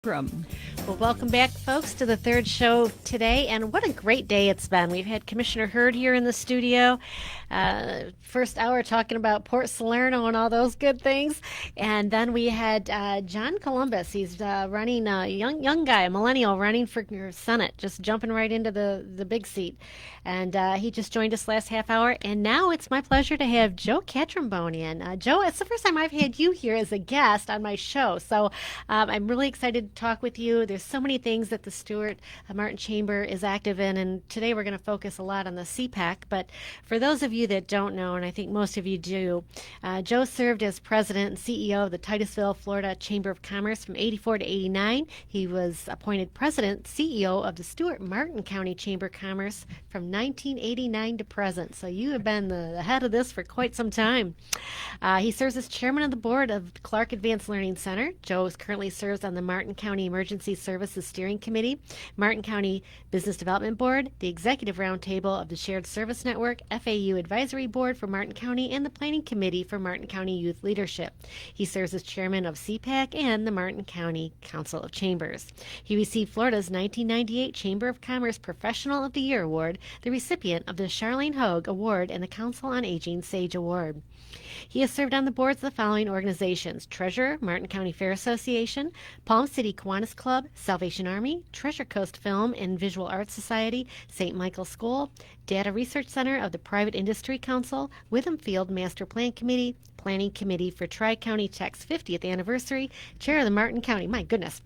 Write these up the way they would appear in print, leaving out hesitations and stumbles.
Well, welcome back, folks, to the third show today. And what a great day it's been. We've had Commissioner Hurd here in the studio. First hour talking about Port Salerno and all those good things. And then we had John Columbus. He's running a young guy, a millennial, running for Senate, just jumping right into the big seat. And he just joined us last half hour. And now it's my pleasure to have Joe Catrambone in. Joe, it's the first time I've had you here as a guest on my show. So I'm really excited to talk with you. There's so many things that the Stuart Martin Chamber is active in, and today we're going to focus a lot on the CPAC. But for those of you that don't know, and I think most of you do, Joe served as president and CEO of the Titusville, Florida Chamber of Commerce from 84 to 89. He was appointed president, CEO of the Stuart Martin County Chamber of Commerce from 1989 to present. So you have been the head of this for quite some time. He serves as chairman of the board of Clark Advanced Learning Center. Joe currently serves on the Martin County Emergency Services Steering Committee, Martin County Business Development Board, the Executive Roundtable of the Shared Service Network, FAU Advisory Board for Martin County, and the Planning Committee for Martin County Youth Leadership. He serves as chairman of CPAC and the Martin County Council of Chambers. He received Florida's 1998 Chamber of Commerce Professional of the Year Award, the recipient of the Charlene Hogue Award and the Council on Aging SAGE Award. He has served on the boards of the following organizations: Treasurer, Martin County Fair Association, Palm City Kiwanis Club, Salvation Army, Treasure Coast Film and Visual Arts Society, St. Michael's School, Data Research Center of the Private Industry Council, Witham Field Master Plan Committee, Planning Committee for Tri-County Tech's 50th Anniversary, Chair of the Martin County, my goodness,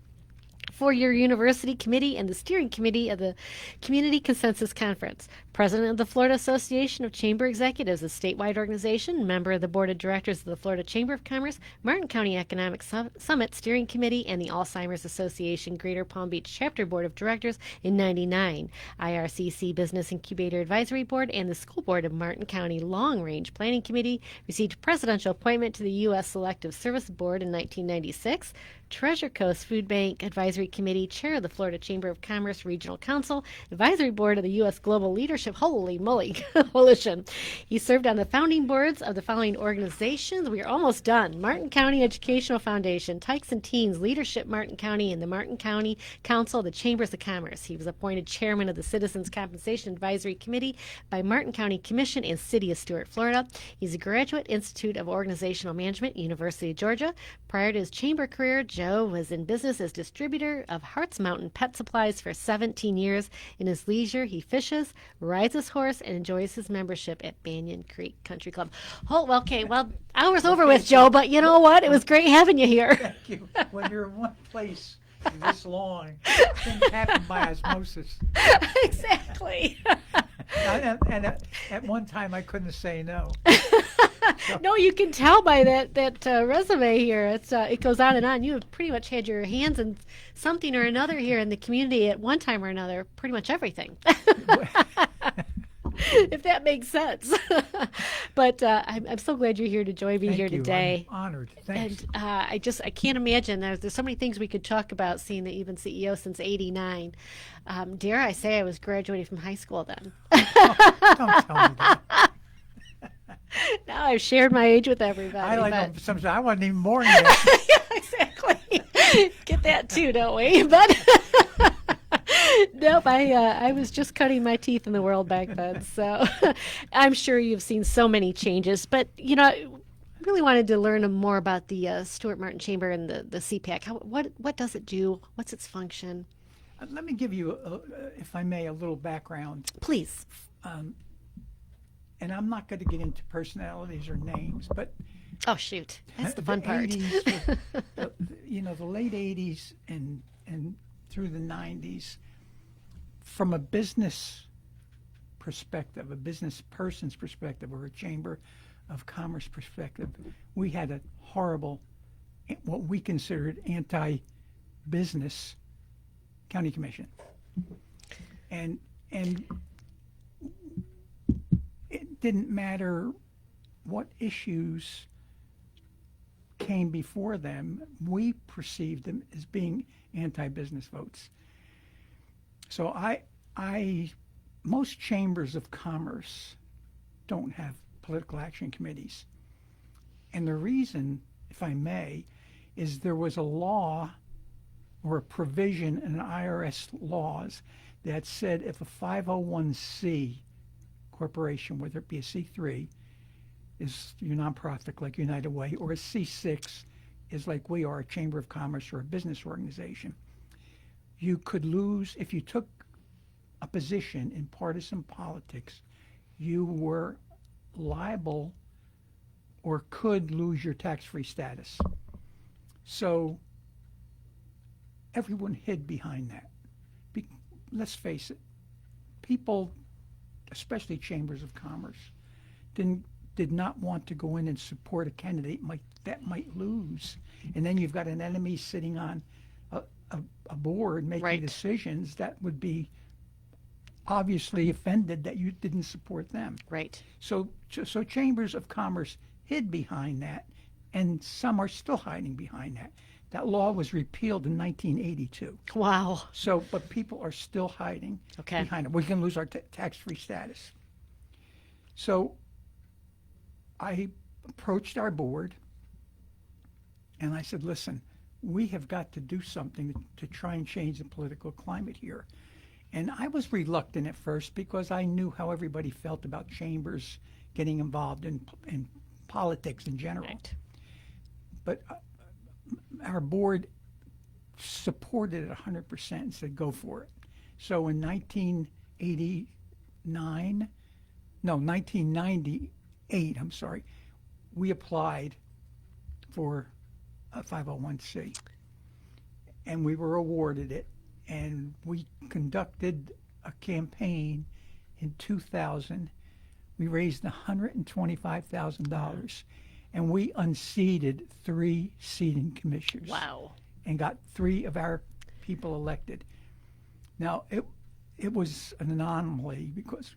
four-year university committee, and the steering committee of the Community Consensus Conference. President of the Florida Association of Chamber Executives, a statewide organization, member of the board of directors of the Florida Chamber of Commerce, Martin County Economic Summit Steering Committee, and the Alzheimer's Association Greater Palm Beach Chapter Board of Directors in '99, IRCC Business Incubator Advisory Board, and the School Board of Martin County Long Range Planning Committee. Received presidential appointment to the U.S. Selective Service Board in 1996. Treasure Coast Food Bank Advisory Committee, Chair of the Florida Chamber of Commerce Regional Council, Advisory Board of the U.S. Global Leadership, holy moly, coalition. He served on the founding boards of the following organizations. We are almost done: Martin County Educational Foundation, Tykes and Teens Leadership Martin County, and the Martin County Council of the Chambers of Commerce. He was appointed chairman of the Citizens Compensation Advisory Committee by Martin County Commission and City of Stuart, Florida. He's a graduate Institute of Organizational Management, University of Georgia. Prior to his chamber career, Joe was in business as distributor of Hart's Mountain pet supplies for 17 years. In his leisure, he fishes, rides his horse, and enjoys his membership at Banyan Creek Country Club. Oh, well, okay, well, hour's over with, Joe, but you know what? It was great having you here. Thank you. When you're in one place this long, things happen by osmosis. Exactly. And at one time, I couldn't say no. No, you can tell by that resume here. It goes on and on. You have pretty much had your hands in something or another here in the community at one time or another. Pretty much everything, if that makes sense. But I'm so glad you're here to join me here today. I'm honored. Thanks. And I can't imagine. There's so many things we could talk about. Seeing that you've been CEO since '89. Dare I say I was graduating from high school then? Don't tell me that. Now I've shared my age with everybody. Sometimes I wasn't even born yet. Yeah, exactly. Get that too, don't we? But nope, I was just cutting my teeth in the world back then. So I'm sure you've seen so many changes. But, I really wanted to learn more about the Stuart Martin Chamber and the CPAC. What does it do? What's its function? Let me give you, if I may, a little background. Please. And I'm not going to get into personalities or names, but oh shoot, that's the fun part. 80s, the late '80s and through the '90s, from a business perspective, a business person's perspective, or a chamber of commerce perspective, we had a horrible, what we considered anti-business county commission, and it didn't matter what issues came before them, we perceived them as being anti-business votes. So most chambers of commerce don't have political action committees. And the reason, if I may, is there was a law or a provision in IRS laws that said if a 501c corporation, whether it be a C3, is your nonprofit like United Way, or a C6 is like we are, a Chamber of Commerce or a business organization, you could lose, if you took a position in partisan politics, you were liable or could lose your tax-free status. So everyone hid behind that. Let's face it, people, especially chambers of commerce, did not want to go in and support a candidate that might lose. And then you've got an enemy sitting on a board making Right. decisions that would be obviously offended that you didn't support them. Right. So chambers of commerce hid behind that, and some are still hiding behind that. That law was repealed in 1982. Wow. So, but people are still hiding Okay. behind it. We can lose our tax-free status. So I approached our board and I said, listen, we have got to do something to try and change the political climate here. And I was reluctant at first because I knew how everybody felt about chambers getting involved in politics in general. Right. But our board supported it 100% and said, go for it. So in 1998, we applied for a 501c. And we were awarded it. And we conducted a campaign in 2000. We raised $125,000. And we unseated 3 seating commissioners. Wow. And got 3 of our people elected. Now, it was an anomaly because,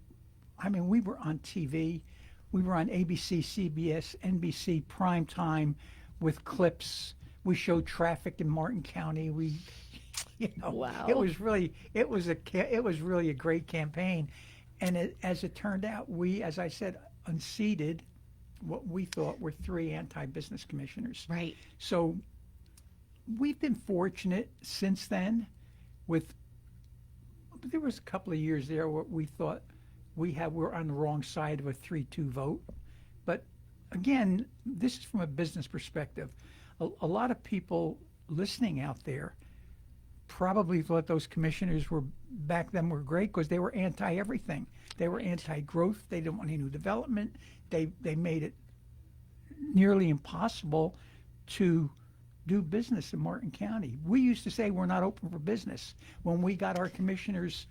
I mean, we were on TV. We were on ABC, CBS, NBC prime time with clips. We showed traffic in Martin County. Wow. It was really a great campaign. And as it turned out, we, as I said, unseated what we thought were 3 anti-business commissioners. Right. So we've been fortunate since then. There was a couple of years there where we thought we're on the wrong side of a 3-2 vote. But again, this is from a business perspective. A lot of people listening out there probably thought those commissioners were back then were great because they were anti-everything. They were anti-growth. They didn't want any new development. They made it nearly impossible to do business in Martin County. We used to say we're not open for business. When we got our commissioners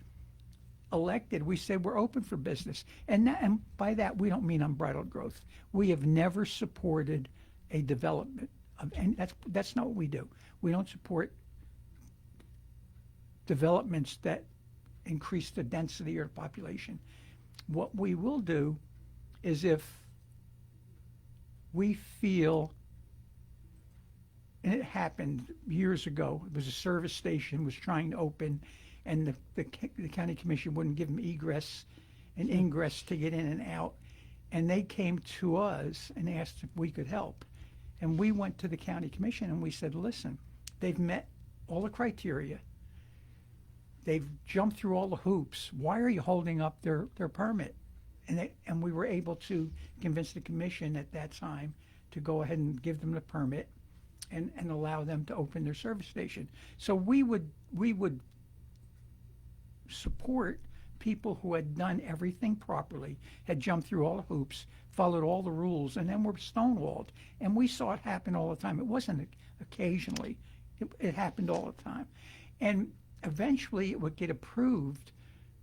elected, we said we're open for business. And by that, we don't mean unbridled growth. We have never supported a development, and that's not what we do. We don't support developments that increase the density or the population. What we will do is if we feel, and it happened years ago, it was a service station was trying to open, and the county commission wouldn't give them egress and ingress to get in and out, and they came to us and asked if we could help. And we went to the county commission and we said, listen, they've met all the criteria. They've jumped through all the hoops. Why are you holding up their permit? And we were able to convince the commission at that time to go ahead and give them the permit and allow them to open their service station. So we would support people who had done everything properly, had jumped through all the hoops, followed all the rules, and then were stonewalled. And we saw it happen all the time. It wasn't occasionally. It happened all the time. And eventually it would get approved,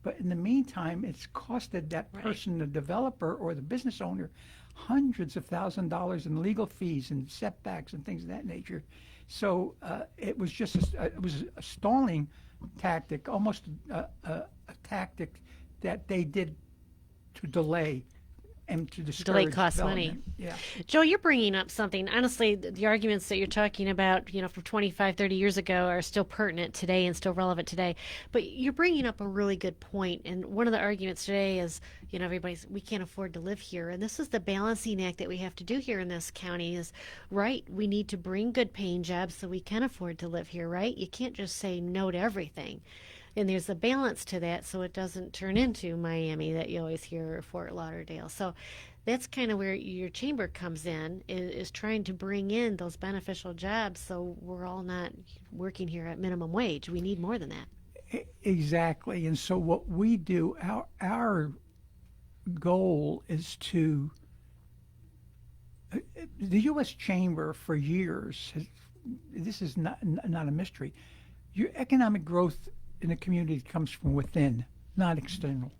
but in the meantime, it's costed that person, the developer or the business owner, hundreds of thousands of dollars in legal fees and setbacks and things of that nature. So it was just it was a stalling tactic, almost a tactic that they did to delay and to Delay discourage costs money. development. Yeah. Joe, you're bringing up something. Honestly, the arguments that you're talking about, from 25, 30 years ago are still pertinent today and still relevant today. But you're bringing up a really good point. And one of the arguments today is, we can't afford to live here. And this is the balancing act that we have to do here in this county is, right, we need to bring good paying jobs so we can afford to live here, right? You can't just say no to everything. And there's a balance to that so it doesn't turn into Miami that you always hear or Fort Lauderdale. So that's kind of where your chamber comes in is trying to bring in those beneficial jobs so we're all not working here at minimum wage. We need more than that. Exactly. And so what we do, our goal is to the U.S. Chamber for years. This is not a mystery. Your economic growth in a community comes from within, not external.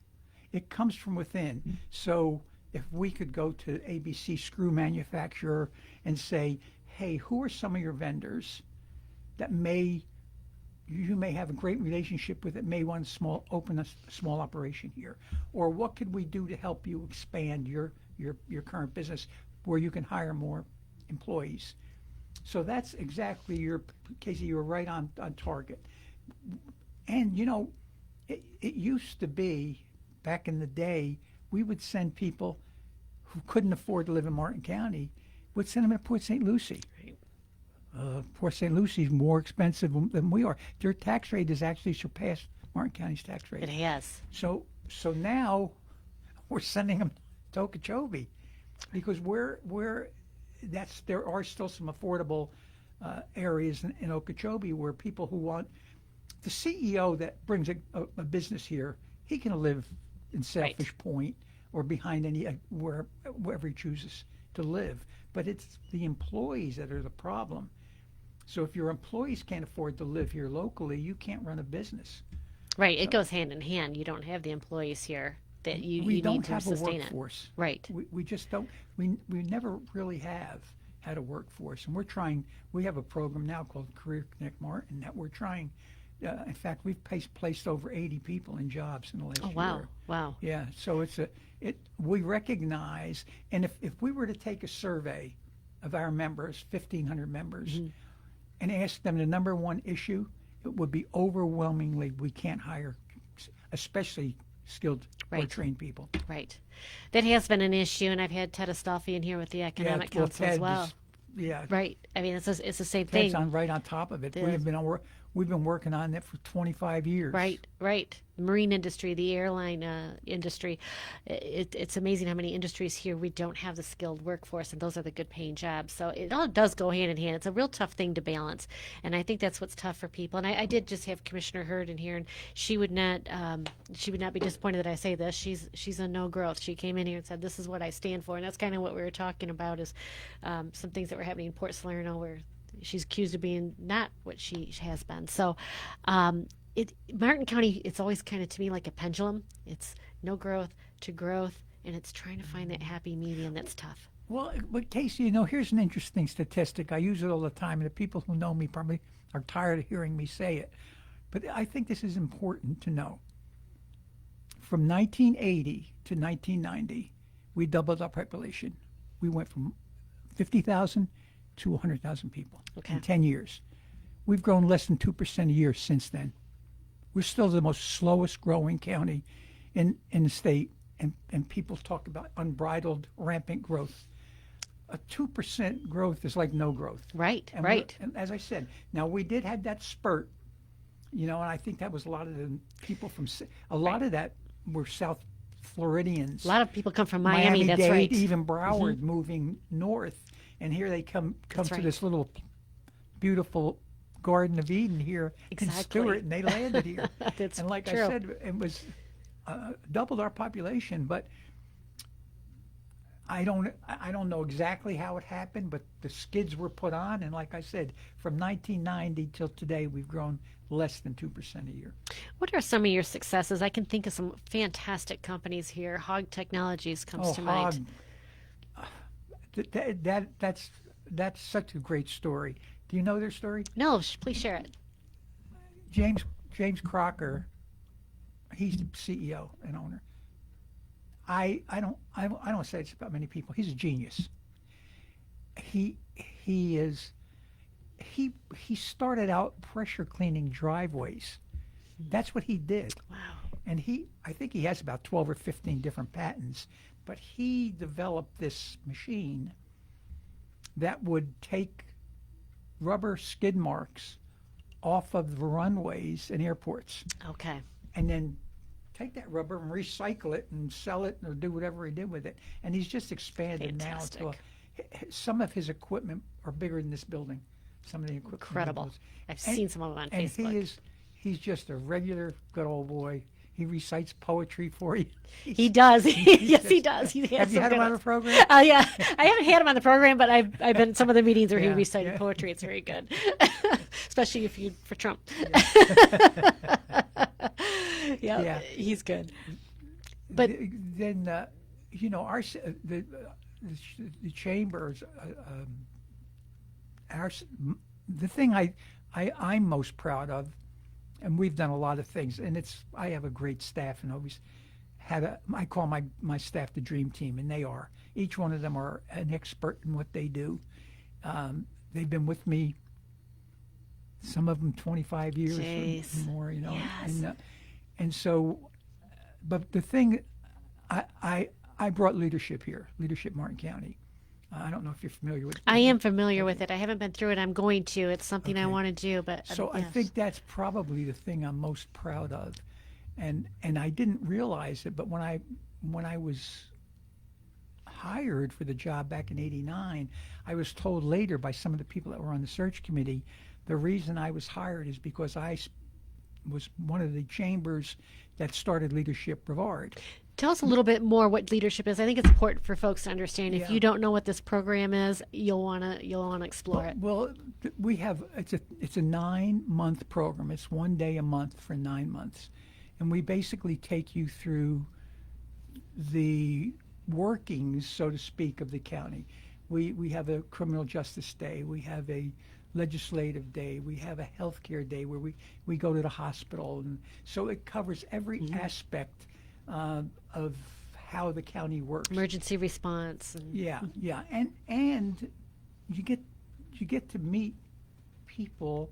It comes from within. So if we could go to ABC screw manufacturer and say, hey, who are some of your vendors that you may have a great relationship with that may want to open a small operation here? Or what could we do to help you expand your current business where you can hire more employees? So that's exactly Casey, you're right on target. And, it used to be, back in the day, we would send people who couldn't afford to live in Martin County, would send them to Port St. Lucie. Right. Port St. Lucie is more expensive than we are. Their tax rate has actually surpassed Martin County's tax rate. It has. So now we're sending them to Okeechobee because there are still some affordable areas in Okeechobee where people who want the CEO that brings a business here, he can live in Sailfish Point or behind wherever he chooses to live. But it's the employees that are the problem. So if your employees can't afford to live here locally, you can't run a business. Right. It goes hand in hand. You don't have the employees here that you need to sustain it. We don't have a workforce. Right. We just don't. We never really have had a workforce, and we have a program now called Career Connect Martin that we're trying. In fact, we've placed over 80 people in jobs in the last year. Oh, wow. Wow. Yeah, so we recognize, and if we were to take a survey of our members, 1,500 members, and ask them the number one issue, it would be overwhelmingly we can't hire, especially skilled or trained people. Right. That has been an issue, and I've had Ted Astolfi in here with the Economic Council as well. Yeah. Right. I mean, it's the same Ted's thing. right on top of it. We've been working on that for 25 years. Right. The marine industry, the airline industry. It's amazing how many industries here we don't have the skilled workforce, and those are the good paying jobs. So it all does go hand in hand. It's a real tough thing to balance, and I think that's what's tough for people. And I did just have Commissioner Hurd in here, and she would not be disappointed that I say this. She's a no growth. She came in here and said, "This is what I stand for," and that's kind of what we were talking about is some things that were happening in Port Salerno where she's accused of being not what she has been. So Martin County, it's always kind of to me like a pendulum. It's no growth to growth, and it's trying to find that happy medium that's tough. Well, but Casey, here's an interesting statistic. I use it all the time, and the people who know me probably are tired of hearing me say it. But I think this is important to know. From 1980 to 1990, we doubled our population. We went from 50,000 to 100,000 people in 10 years. We've grown less than 2% a year since then. We're still the most slowest growing county in the state, and people talk about unbridled, rampant growth. A 2% growth is like no growth. Right, and right. And as I said, now we did have that spurt, and I think that was a lot of the people a lot of that were South Floridians. A lot of people come from Miami, that's Miami-Dade, right. even Broward moving north. And here they come to this little beautiful Garden of Eden here in Stuart, and they landed here. And like true. I said, it was doubled our population, but I don't know exactly how it happened, but the skids were put on, and like I said, from 1990 till today, we've grown less than 2% a year. What are some of your successes? I can think of some fantastic companies here. Hog Technologies comes to mind. That's such a great story. Do you know their story? No, please share it. James Crocker, he's the CEO and owner. I don't say it's about many people. He's a genius. He is he started out pressure cleaning driveways. That's what he did. Wow. And I think he has about 12 or 15 different patents, but he developed this machine that would take rubber skid marks off of the runways in airports Okay. and then take that rubber and recycle it and sell it or do whatever he did with it. And he's just expanded Fantastic. now to some of his equipment are bigger than this building. Some of the equipment. Incredible. I've seen some of them on and Facebook. he's just a regular good old boy. He recites poetry for you. He does. Yes, he does. He has Have you some had him good on a ones. program? Yeah, I haven't had him on the program, but I've been in some of the meetings where he Yeah, recited yeah. poetry. It's very good, especially if you for Trump. Yeah. He's good. But Then the chambers. The thing I'm most proud of, and we've done a lot of things, and I have a great staff, and always I call my staff the dream team, and they are. Each one of them are an expert in what they do. They've been with me, some of them 25 years Jeez. or more, Yes. and so, but the thing, I brought leadership here, leadership Martin County. I don't know if you're familiar with. I am familiar with it. I haven't been through it. I'm going to. It's something I Okay. want to do. But So I yes. think that's probably the thing I'm most proud of, and I didn't realize it, but when I was hired for the job back in '89, I was told later by some of the people that were on the search committee, the reason I was hired is because I was one of the chambers that started Leadership Brevard. Tell us a little bit more what leadership is. I think it's important for folks to understand. If Yeah. you don't know what this program is, you'll wanna explore it. Well, we have it's a 9-month program. It's 1 day a month for 9 months, and we basically take you through the workings, so to speak, of the county. We have a criminal justice day. We have a legislative day. We have a healthcare day where we go to the hospital, and so it covers every aspect of how the county works. Emergency response. And Yeah, and you get to meet people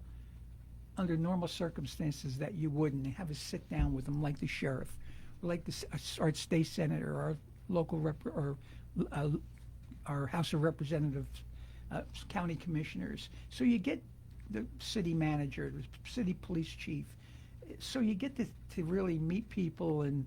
under normal circumstances that you wouldn't have a sit down with them, like the sheriff, or like our state senator, our local or our House of Representatives, county commissioners. So you get the city manager, the city police chief. So you get to really meet people and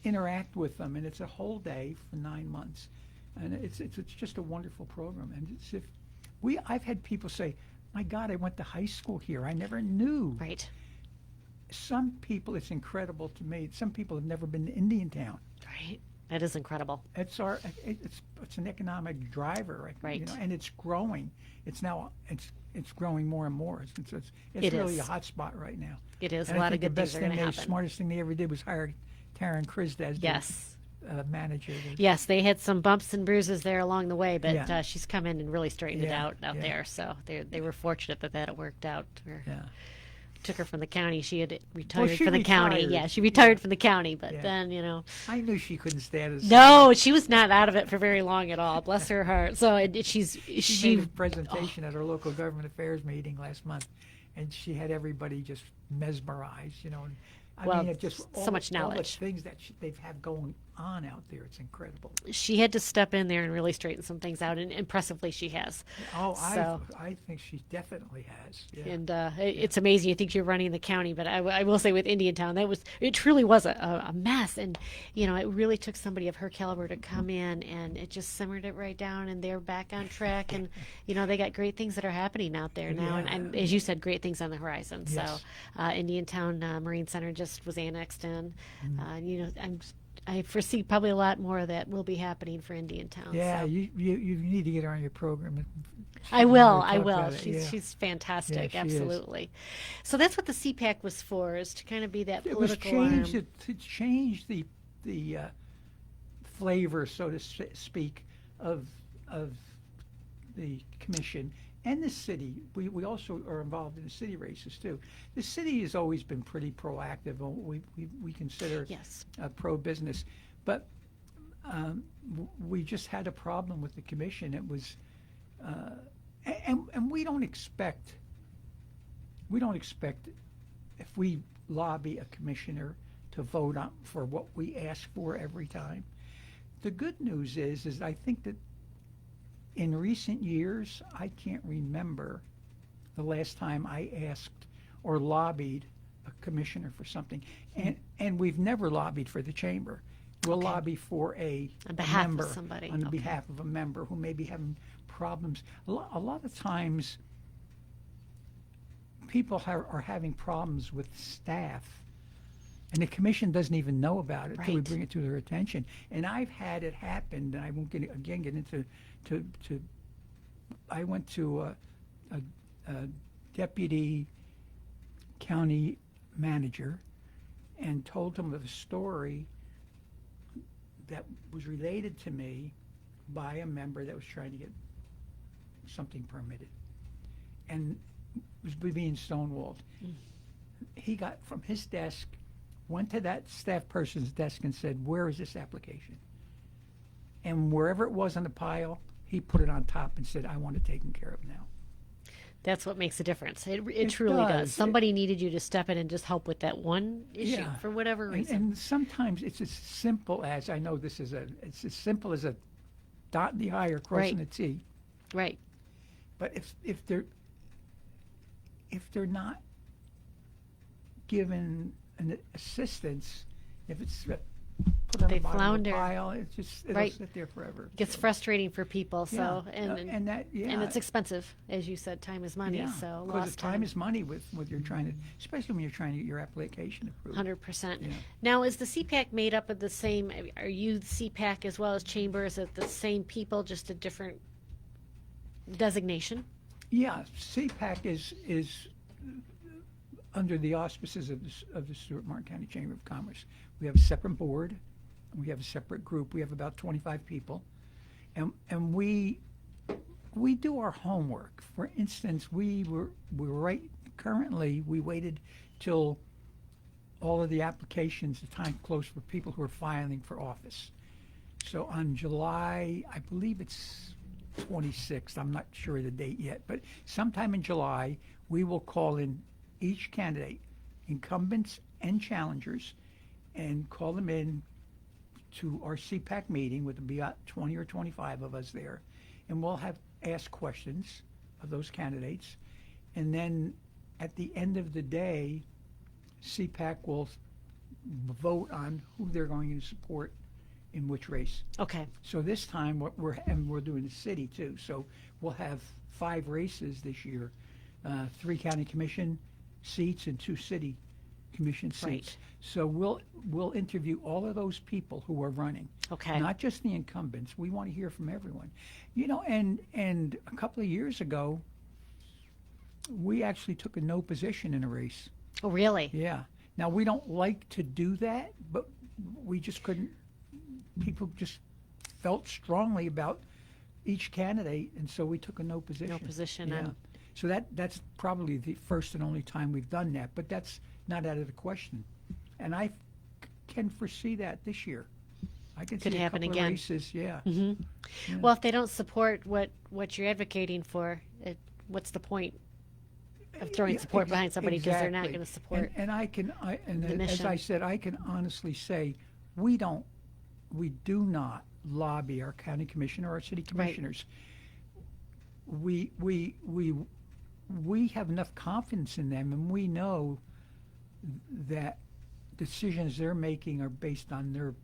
interact with them, and it's a whole day for 9 months, and it's just a wonderful program. And I've had people say, "My God, I went to high school here. I never knew." right. Some people, it's incredible to me. Some people have never been to Indiantown. Right. That is incredible. It's an economic driver, Right. and it's growing. It's growing more and more. It's It really is. a hot spot right now. It is. And A I lot of think good things are going to the happen. smartest thing they ever did was hire Taryn Christ as Yes. the manager. Yes, they had some bumps and bruises there along the way, but Yeah. she's come in and really straightened it Yeah, out yeah. there. So they were fortunate that it worked out. Yeah. Took her from the county. She had retired she from the county. retired. Yeah, she retired from the county, but Yeah. then I knew she couldn't stand it. no, she was not out of it for very long at all. Bless her heart. So She made a presentation at our local government affairs meeting last month, and she had everybody just mesmerized, And I Well, mean, it just so much all the knowledge. things that they've have going on out there. It's incredible. she had to step in there and really straighten some things out, and impressively she has. Oh, So- I think she definitely has. Yeah. And it's amazing. You think you're running the county, but I will say with Indiantown, it truly was a mess, and it really took somebody of her caliber to come in, and it just simmered it right down, and they're back on track, and they got great things that are happening out there now, Yeah. and as you said, great things on the horizon. Yes. So Indiantown Marine Center just was annexed in. Mm-hmm. I foresee probably a lot more of that will be happening for Indiantown. Yeah, so. you need to get her on your program. I will. Talk I will. about it, yeah. She's fantastic. Yeah, she is. Absolutely. So that's what the CPAC was for, is to kind of be that It was political arm. changed to change the flavor, so to speak, of the commission and the city. We also are involved in the city races too. The city has always been pretty proactive. We consider Yes. pro business, but we just had a problem with the commission. It was, and we don't expect if we lobby a commissioner to vote on for what we ask for every time. The good news is I think that in recent years, I can't remember the last time I asked or lobbied a commissioner for something, and we've never lobbied for the chamber. We'll lobby for a member of somebody. on behalf of a member who may be having problems. A lot of times, people are having problems with staff, and the commission doesn't even know about it until we bring it to their attention. And I've had it happen, and I won't get into I went to a deputy county manager and told him of a story that was related to me by a member that was trying to get something permitted and was being stonewalled. He got from his desk, went to that staff person's desk and said, "Where is this application?" And wherever it was on the pile, he put it on top and said, "I want it taken care of now." That's what makes a difference. It truly does. Somebody needed you to step in and just help with that one issue for whatever reason. And sometimes it's as simple as, I know it's as simple as a dot in the I or crossing the T. Right. But if they're not given an assistance, if it's put on the bottom of the pile, it'll sit there forever. It gets frustrating for people. So and and it's expensive, as you said. Time is money. So because time is money with you're trying to, especially when you're trying to get your application approved. 100%. Now, is the CPAC made up of the same? Are you CPAC as well as chamber? Is it the same people, just a different designation? Yeah, CPAC is under the auspices of the Stuart Martin County Chamber of Commerce. We have a separate board, we have a separate group. We have about 25 people, and we do our homework. For instance, we're currently we waited till all of the applications, the time closed for people who are filing for office. So on July, I believe it's 26th, I'm not sure of the date yet, but sometime in July, we will call in each candidate, incumbents and challengers, and call them in to our CPAC meeting with about 20 or 25 of us there, and we'll ask questions of those candidates, and then at the end of the day, CPAC will vote on who they're going to support in which race. Okay. So this time, we're doing the city too. So we'll have 5 races this year, 3 county commission seats and 2 city commission seats. Right. So we'll interview all of those people who are running. Okay. Not just the incumbents. We want to hear from everyone. And a couple of years ago, we actually took a no position in a race. Oh, really? Yeah. Now, we don't like to do that, but we just couldn't. People just felt strongly about each candidate, and so we took a no position. No position. Yeah. So that's probably the first and only time we've done that, but that's not out of the question. And I can foresee that this year. I can Could see happen a couple again. of races, yeah. Mm-hmm. Yeah. Well, if they don't support what you're advocating for, what's the point of throwing support behind somebody because they're not exactly. going to support? And the as mission. I said, I can honestly say we do not lobby our county commissioner or our city commissioners. Right. We have enough confidence in them, and we know that decisions they're making are based on their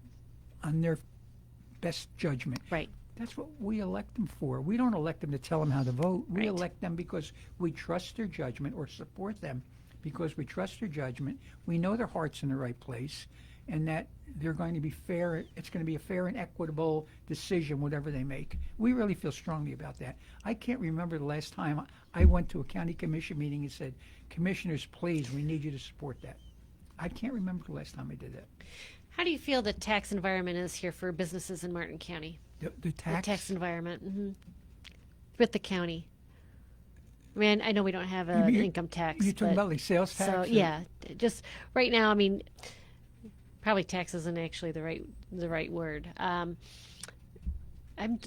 best judgment. Right. That's what we elect them for. We don't elect them to tell them how to vote. We elect them because we trust their judgment, or support them because we trust their judgment. We know their heart's in the right place, and that they're going to be fair. It's going to be a fair and equitable decision, whatever they make. We really feel strongly about that. I can't remember the last time I went to a county commission meeting and said, "Commissioners, please, we need you to support that." I can't remember the last time I did that. How do you feel the tax environment is here for businesses in Martin County? The tax environment with the county. I mean, I know we don't have an income tax. You're talking about like sales tax? So, yeah, just right now, I mean, Probably tax isn't actually the right word. I'm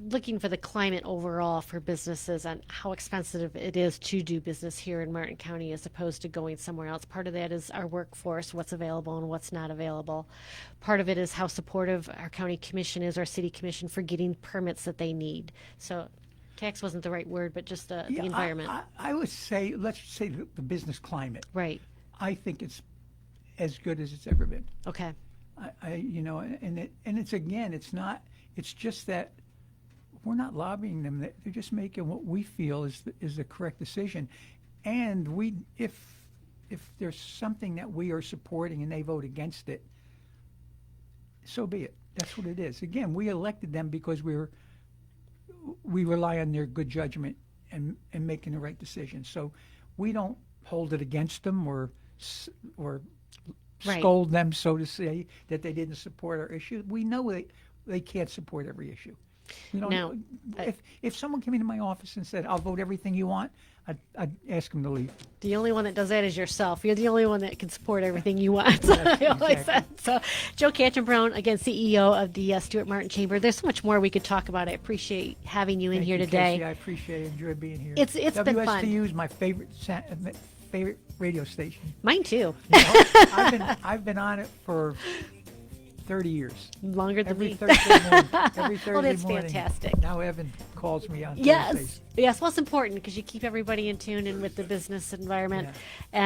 looking for the climate overall for businesses on how expensive it is to do business here in Martin County as opposed to going somewhere else. Part of that is our workforce, what's available and what's not available. Part of it is how supportive our county commission is, our city commission, for getting permits that they need. So tax wasn't the right word, but just the environment. I would say, let's say the business climate. Right. I think it's as good as it's ever been. Okay. And it's again, it's just that we're not lobbying them. They're just making what we feel is the correct decision. And if there's something that we are supporting and they vote against it, so be it. That's what it is. Again, we elected them because we rely on their good judgment and making the right decision. So we don't hold it against them or Right. scold them, so to say, that they didn't support our issue. We know they can't support every issue. You know, Now, if someone came into my office and said, "I'll vote everything you want," I'd ask them to leave. the only one that does that is yourself. You're the only one that can support everything you want. I always said. So, Joe Catrambone, again, CEO of the Stuart Martin Chamber. There's so much more we could talk about. I appreciate having you in Thank here you, today. Casey. I appreciate it. Enjoyed being here. It's been fun. WSTU is my favorite radio station. Mine too. I've been on it for 30 years. Longer than Every me. Thursday morning. Every Thursday Well, that's morning. fantastic. Now Evan calls me on Yes. Thursdays. Yes. Well, it's important because you keep everybody in tune and with the business environment. Yeah. And